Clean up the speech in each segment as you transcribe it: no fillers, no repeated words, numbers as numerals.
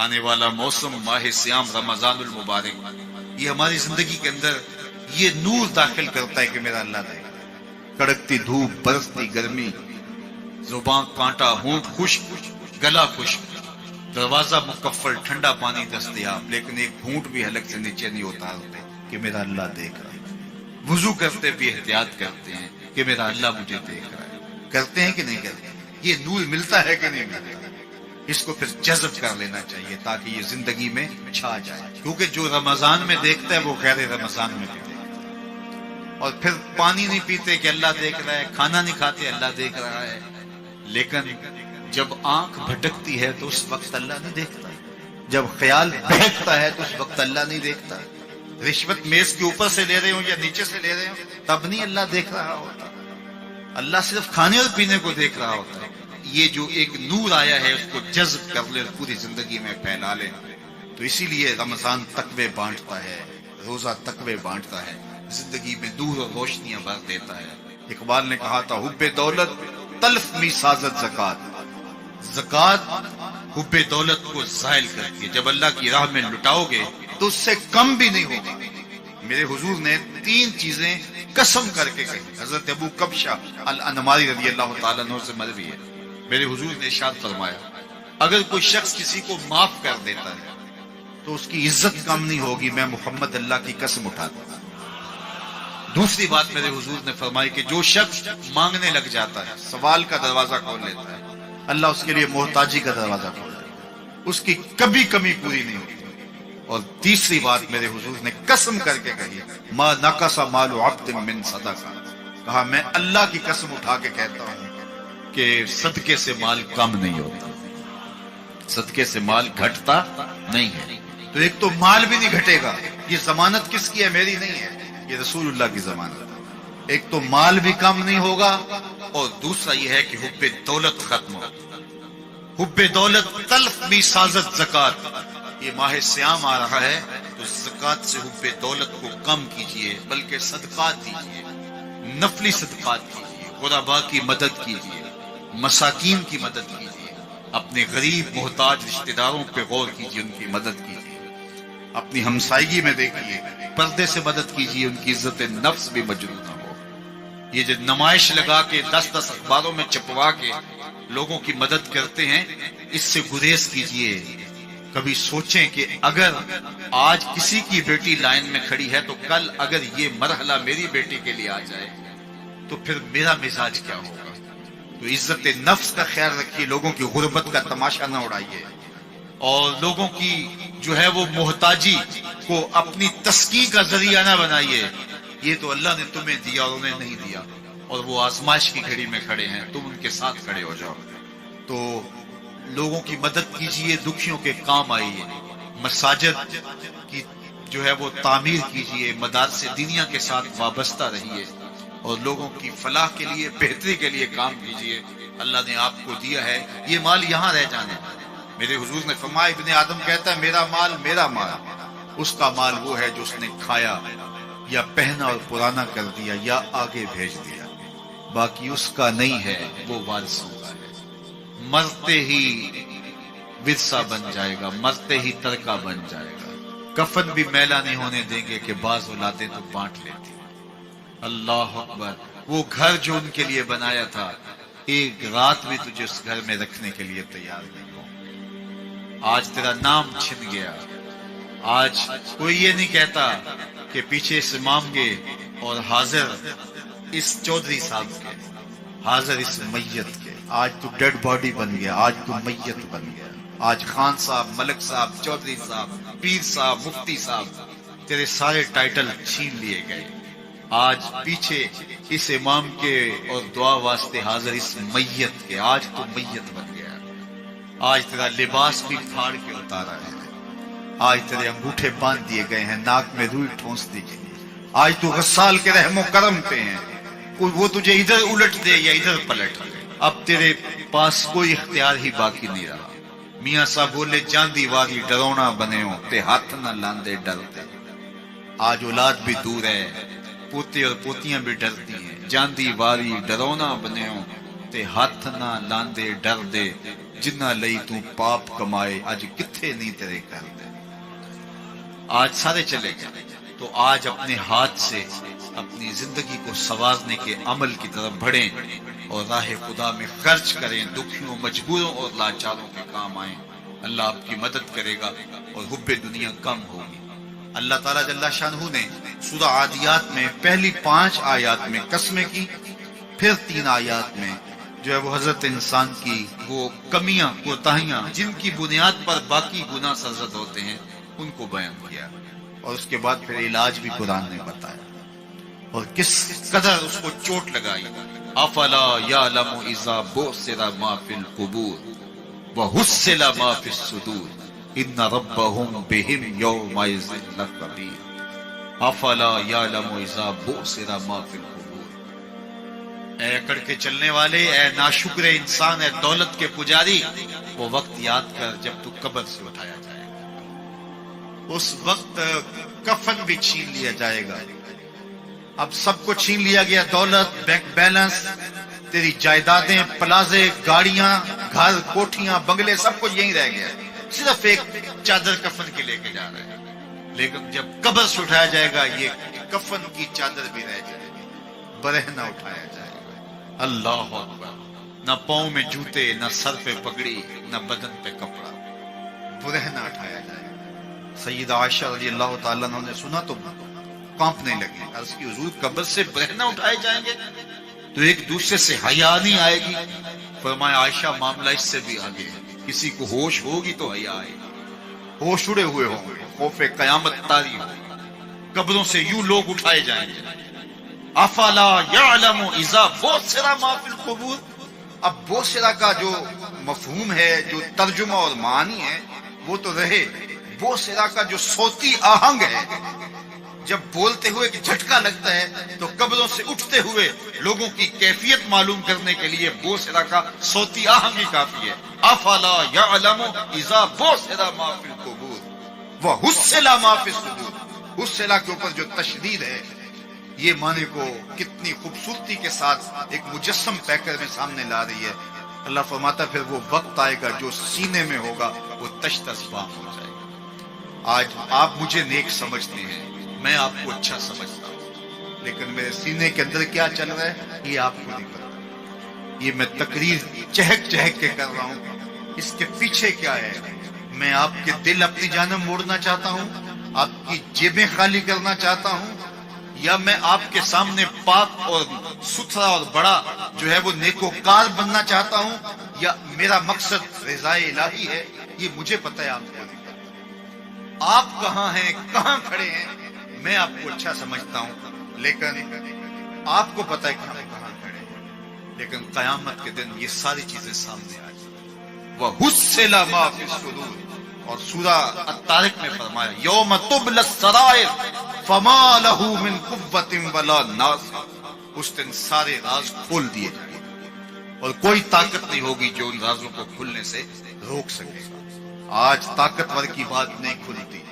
آنے والا موسم ماہ سیام رمضان المبارک، یہ ہماری زندگی کے اندر یہ نور داخل کرتا ہے کہ میرا اللہ دے گا۔ کڑکتی دھوپ، برستی گرمی، زباں کانٹا، ہونٹ خشک، گلا خشک، دروازہ مکفل، ٹھنڈا پانی دستیاب، لیکن ایک گھونٹ بھی حلق سے نیچے نہیں اتارتے کہ میرا اللہ دیکھ رہا ہے۔ وضو کرتے بھی احتیاط کرتے ہیں کہ میرا اللہ مجھے دیکھ رہا ہے۔ کرتے ہیں کہ نہیں کرتے؟ یہ نور ملتا ہے کہ نہیں ملتا؟ اس کو پھر جذب کر لینا چاہیے تاکہ یہ زندگی میں چھا جائے، کیونکہ جو رمضان میں دیکھتا ہے وہ غیر رمضان میں بھی دیکھتا ہے۔ اور پھر پانی نہیں پیتے کہ اللہ دیکھ رہا ہے، کھانا نہیں کھاتے اللہ دیکھ رہا ہے، لیکن جب آنکھ بھٹکتی ہے تو اس وقت اللہ نہیں دیکھتا، جب خیال بہکتا ہے تو اس وقت اللہ نہیں دیکھتا۔ رشوت میز کے اوپر سے لے رہے ہوں یا نیچے سے لے رہے ہوں تب نہیں اللہ دیکھ رہا ہوتا، اللہ صرف کھانے اور پینے کو دیکھ رہا ہوتا ہے۔ یہ جو ایک نور آیا ہے اس کو جذب کر لے، پوری زندگی میں پھیلا لے۔ تو اسی لیے رمضان تقوی بانٹتا ہے، روزہ تقوی بانٹتا ہے، زندگی میں نور اور روشنیاں بھر دیتا ہے۔ اقبال نے کہا تھا حب دولت تلف می سازت زکات، زکات حب دولت کو زائل کرتی ہے، جب اللہ کی راہ میں لٹاؤ گے تو اس سے کم بھی نہیں ہوگا۔ میرے حضور نے 3 چیزیں قسم کر کے کہی، حضرت ابو کبشہ الانماری رضی اللہ تعالیٰ عنہ سے مروی ہے۔ میرے حضور نے ارشاد فرمایا اگر کوئی شخص کسی کو معاف کر دیتا ہے تو اس کی عزت کم نہیں ہوگی، میں محمد اللہ کی قسم اٹھاتا ہوں۔ دوسری بات میرے حضور نے فرمائی کہ جو شخص مانگنے لگ جاتا ہے، سوال کا دروازہ کھول لیتا ہے، اللہ اس کے لیے محتاجی کا دروازہ کھول دیتا ہے، اس کی کبھی کمی پوری نہیں ہوتی۔ اور تیسری بات میرے حضور نے قسم کر کے کہی ما نقص مال عبد من صدقہ، کہا میں اللہ کی قسم اٹھا کے کہتا ہوں کہ صدقے سے مال کم نہیں ہوتا، صدقے سے مال گھٹتا نہیں ہے۔ تو ایک تو مال بھی نہیں گھٹے گا، یہ ضمانت کس کی ہے؟ میری نہیں ہے، یہ رسول اللہ کی ضمانت ہے۔ ایک تو مال بھی کم نہیں ہوگا، اور دوسرا یہ ہے کہ حب دولت ختم ہوگا۔ حب دولت تلف می سازت زکات، یہ ماہ سیام آ رہا ہے تو زکات سے حب دولت کو کم کیجئے، بلکہ صدقات دیجئے، نفلی صدقات کیجئے، غرباء کی مدد کیجئے، مساکین کی مدد کیجئے، اپنے غریب محتاج رشتہ داروں پہ غور کیجئے، ان کی مدد کیجئے، اپنی ہمسائیگی میں دیکھیے، پردے سے مدد کیجئے، ان کی عزت نفس بھی مجروح نہ ہو۔ یہ جو نمائش لگا کے 10 اخباروں میں چھپوا کے لوگوں کی مدد کرتے ہیں، اس سے گریز کیجئے۔ کبھی سوچیں کہ اگر آج کسی کی بیٹی لائن میں کھڑی ہے تو کل اگر یہ مرحلہ میری بیٹی کے لیے آ جائے تو پھر میرا مزاج کیا ہوگا؟ تو عزت نفس کا خیال رکھیے، لوگوں کی غربت کا تماشا نہ اڑائیے، اور لوگوں کی جو ہے وہ محتاجی کو اپنی تسکین کا ذریعہ نہ بنائیے۔ یہ تو اللہ نے تمہیں دیا اور انہیں نہیں دیا، اور وہ آزمائش کی گھڑی میں کھڑے ہیں، تم ان کے ساتھ کھڑے ہو جاؤ۔ تو لوگوں کی مدد کیجئے، دکھیوں کے کام آئیے، مساجد کی جو ہے وہ تعمیر کیجئے، مدارس دینیہ کے ساتھ وابستہ رہیے، اور لوگوں کی فلاح کے لیے، بہتری کے لیے کام کیجئے۔ اللہ نے آپ کو دیا ہے، یہ مال یہاں رہ جانے۔ میرے حضور نے فرمایا ابن آدم کہتا ہے میرا مال میرا مال، اس کا مال وہ ہے جو اس نے کھایا یا پہنا اور پرانا کر دیا یا آگے بھیج دیا، باقی اس کا نہیں ہے، وہ وارثوں کا ہے۔ مرتے ہی ورثہ بن جائے گا، مرتے ہی ترکہ بن جائے گا، کفن بھی میلا نہیں ہونے دیں گے کہ بعض اولادیں تو بانٹ لیتی۔ اللہ اکبر، وہ گھر جو ان کے لیے بنایا تھا، ایک رات بھی تجھے اس گھر میں رکھنے کے لیے تیار نہیں ہو۔ آج تیرا نام چھن گیا، آج کوئی یہ نہیں کہتا کہ پیچھے سے امام گے اور حاضر اس چودھری صاحب کے، حاضر اس میت کے۔ آج تو ڈیڈ باڈی بن گیا، آج تو میت بن گیا۔ آج خان صاحب، ملک صاحب، چودھری صاحب، پیر صاحب، مفتی صاحب، تیرے سارے ٹائٹل چھین لیے گئے۔ آج پیچھے اس امام کے اور دعا واسطے حاضر اس میت کے، آج تو میت بن گیا۔ آج تیرا لباس بھی پھاڑ کے اتارا ہے، آج تیرے انگوٹھے باندھ دیے گئے ہیں، ناک میں روئی ٹھونس دی گئی۔ آج تو غسال کے رحم و کرم پہ ہیں، وہ تجھے ادھر الٹ دے یا ادھر پلٹ دے، اب تیرے پاس کوئی اختیار ہی باقی نہیں رہا۔ میاں صاحب بولے جاندی واری ڈرونا بنے ہو تے ہاتھ نہ لاندے ڈرتے۔ آج اولاد بھی دور ہے، پوتے اور پوتیاں بھی ڈرتی ہیں، جاندی واری ڈرونا بنے ہو تے ہاتھ نہ لاندے ڈر دے جنہ لئی تو پاپ کمائے اج کتھے نہیں تیرے کر دے۔ آج سارے چلے گئے تو آج اپنے ہاتھ سے اپنی زندگی کو سنوارنے کے عمل کی طرف بڑھیں اور راہ خدا میں خرچ کریں، دکھیوں مجبوروں اور لاچاروں کے کام آئیں۔ اللہ آپ کی مدد کرے گا اور حب دنیا کم ہوگی۔ اللہ تعالیٰ جل شانہ نے سورہ عادیات میں پہلی 5 آیات میں قسمیں کی، پھر 3 آیات میں جو ہے وہ حضرت انسان کی وہ کمیاں کوتاہیاں جن کی بنیاد پر باقی گناہ سرزد ہوتے ہیں ان کو بیان کیا، اور اس کے بعد پھر علاج بھی قرآن نے بتایا اور کس قدر اس کو چوٹ لگائی۔ افلا یعلم اذا بعثر ما فی القبور وحصل ما فی الصدور ان ربهم بهم یومئذ لخبیر۔ افلا یعلم اذا بعثر ما فی القبور، اے اکڑ کے چلنے والے، اے ناشکر انسان، اے دولت کے پجاری، وہ وقت یاد کر جب تو قبر سے اٹھایا جائے گا۔ اس وقت کفن بھی چھین لیا جائے گا۔ اب سب کو چھین لیا گیا، دولت، بینک بیلنس، تیری جائیدادیں، پلازے، گاڑیاں، گھر، کوٹھیاں، بنگلے، سب کچھ یہیں رہ گیا، صرف ایک چادر کفن کی لے کے جا رہے ہیں۔ لیکن جب قبر سے اٹھایا جائے گا یہ کفن کی چادر بھی رہ جائے گی، برہنہ اٹھایا جائے گا۔ اللہ اکبر، نہ پاؤں میں جوتے، نہ سر پہ پگڑی، نہ بدن پہ کپڑا، برہنہ اٹھایا جائے گا۔ سیدہ عائشہ رضی اللہ تعالیٰ عنہ نے سنا تو کانپنے لگے، عرض کی حضور قبر سے برہنہ اٹھائے جائیں گے تو ایک دوسرے سے حیا نہیں آئے گی؟ فرمایا عائشہ معاملہ اس سے بھی آگے ہے، کسی کو ہوش ہوگی تو حیا آئے گی، ہوش اڑے ہوئے ہوں گے، خوف قیامت طاری ہوگا، قبروں سے یوں لوگ اٹھائے جائیں گے۔ افلا یعلم اذا بعثر ما فی القبور، اب بعثر کا جو مفہوم ہے، جو ترجمہ اور معنی ہے وہ تو رہے، بعثر کا جو صوتی آہنگ ہے، جب بولتے ہوئے کہ جھٹکا لگتا ہے تو قبروں سے اٹھتے ہوئے لوگوں کی کیفیت معلوم کرنے کے لیے بعثر کا صوتی آہنگ ہی کافی ہے۔ افلا یعلم اذا بعثر ما فی القبور وحصل ما فی الصدور، حصل کے اوپر جو تشدید ہے یہ معنی کو کتنی خوبصورتی کے ساتھ ایک مجسم پیکر میں سامنے لا رہی ہے۔ اللہ فرماتا پھر وہ وقت آئے گا جو سینے میں ہوگا وہ تشت اسباب ہو جائے گا۔ آج آپ مجھے نیک سمجھتے ہیں، میں آپ کو اچھا سمجھتا ہوں، لیکن میرے سینے کے اندر کیا چل رہا ہے یہ آپ کو نہیں پتا۔ یہ میں تقریر چہک چہک کے کر رہا ہوں، اس کے پیچھے کیا ہے؟ میں آپ کے دل اپنی جانب موڑنا چاہتا ہوں، آپ کی جیبیں خالی کرنا چاہتا ہوں، یا میں آپ کے سامنے پاک اور ستھرا اور بڑا جو ہے وہ نیکوکار بننا چاہتا ہوں، یا میرا مقصد رضائے الہی ہے؟ یہ مجھے پتہ ہے، آپ کو نہیں پتہ۔ آپ کہاں ہیں، کہاں کھڑے ہیں، میں آپ کو اچھا سمجھتا ہوں، لیکن آپ کو پتہ ہے کہ ہم کہاں کھڑے ہیں۔ لیکن قیامت کے دن یہ ساری چیزیں سامنے آ جائیں۔ وَحُصِّلَ مَا فِي الصُّدُورِ، اور سورہ الطارق میں فرمایا یوم تبلی السرائر فما لہ من قوۃ ولا ناصر، اس دن سارے راز کھول دیے جائیں گے اور کوئی طاقت نہیں ہوگی جو ان رازوں کو کھلنے سے روک سکے۔ آج طاقتور کی بات نہیں کھلتی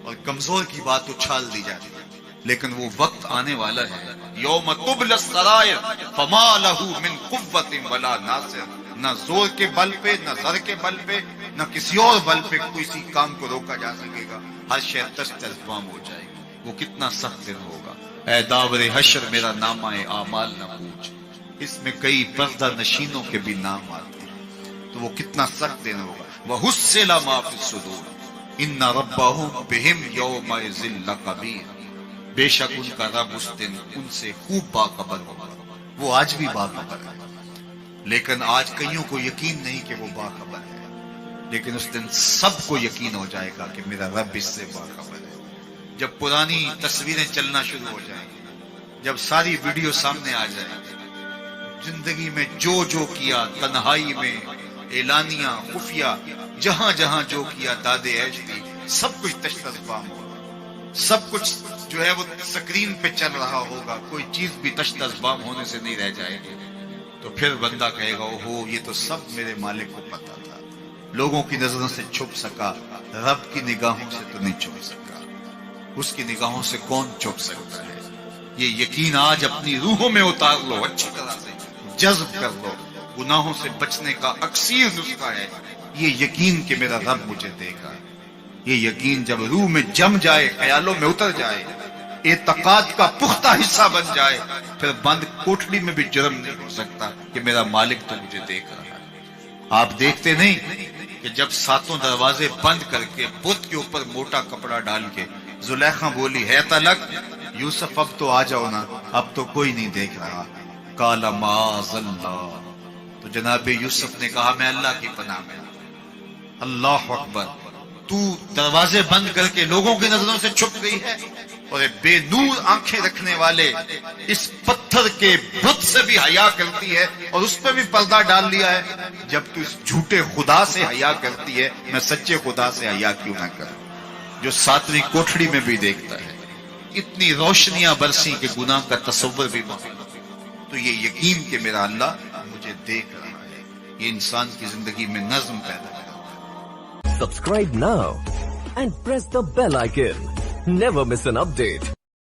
اور کمزور کی بات اچھال دی جاتی ہے، لیکن وہ وقت آنے والا ہے یوم تبلی السرائر فما لہ من قوۃ ولا ناصر، نہ زور کے بل پہ، نہ زر کے بل پہ، نہ کسی اور بل پہ کسی کام کو روکا جا سکے گا، ہر شے تشت اسباب ہو جائے گی۔ وہ کتنا سخت دن ہوگا، اے داور حشر میرا نامہ اعمال نہ پوچھ، اس میں کئی پردہ نشینوں کے بھی نام آتے ہیں، تو وہ کتنا سخت دن ہوگا۔ وَحُصِّلَ مَا فِي الصُّدُورِ إِنَّ رَبَّهُمْ بِهِمْ يَوْمَئِذٍ لَخَبِيرٌ، بے شک ان کا رب اس دن ان سے خوب باخبر ہوگا۔ وہ آج بھی باخبر ہے، لیکن آج کئیوں کو یقین نہیں کہ وہ باخبر ہے، لیکن اس دن سب کو یقین ہو جائے گا کہ میرا رب اس سے باخبر ہے۔ جب پرانی تصویریں چلنا شروع ہو جائیں گی، جب ساری ویڈیو سامنے آ جائیں گی، زندگی میں جو جو کیا، تنہائی میں، اعلانیہ، خفیہ، جہاں جہاں جو کیا، دادے عیش تھی، سب کچھ تشت اسباب ہوگا، سب کچھ جو ہے وہ سکرین پہ چل رہا ہوگا، کوئی چیز بھی تشت اسباب ہونے سے نہیں رہ جائے گی۔ تو پھر بندہ کہے گا اوہو یہ تو سب میرے مالک کو پتا تھا، لوگوں کی نظروں سے چھپ سکا، رب کی نگاہوں سے تو نہیں چھپ سکا، اس کی نگاہوں سے کون چھپ سکتا ہے؟ یہ یقین آج اپنی روحوں میں اتار لو اچھی طرح سے، جذب کر لو. گناہوں سے بچنے کا اکثیر نسخہ ہے یہ یقین کہ میرا رب مجھے دیکھ رہا ہے. یہ یقین جب روح میں جم جائے، خیالوں میں اتر جائے، اعتقاد کا پختہ حصہ بن جائے، پھر بند کوٹڑی میں بھی جرم نہیں ہو سکتا کہ میرا مالک تو مجھے دیکھ رہا ہے. آپ دیکھتے نہیں کہ جب ساتوں دروازے بند کر کے بت کے اوپر موٹا کپڑا ڈال کے زلیخا بولی ہے تلک یوسف اب تو آ جاؤ نا، اب تو کوئی نہیں دیکھ رہا. قال معاذ اللہ، تو جناب یوسف نے کہا میں اللہ کی پناہ میں. اللہ اکبر. تو دروازے بند کر کے لوگوں کی نظروں سے چھپ گئی ہے اور بے نور آنکھیں رکھنے والے اس پتھر کے بت سے بھی حیا کرتی ہے اور اس پہ بھی پردہ ڈال لیا ہے. جب تو اس جھوٹے خدا سے حیا کرتی ہے، میں سچے خدا سے حیا کیوں نہ کروں جو ساتویں کوٹھڑی میں بھی دیکھتا ہے. اتنی روشنیاں برسی کہ گناہ کا تصور بھی معاف. تو یہ یقین کہ میرا اللہ مجھے دیکھ رہا ہے، یہ انسان کی زندگی میں نظم پیدا کرتا ہے. Subscribe now and press the bell icon. Never miss an update.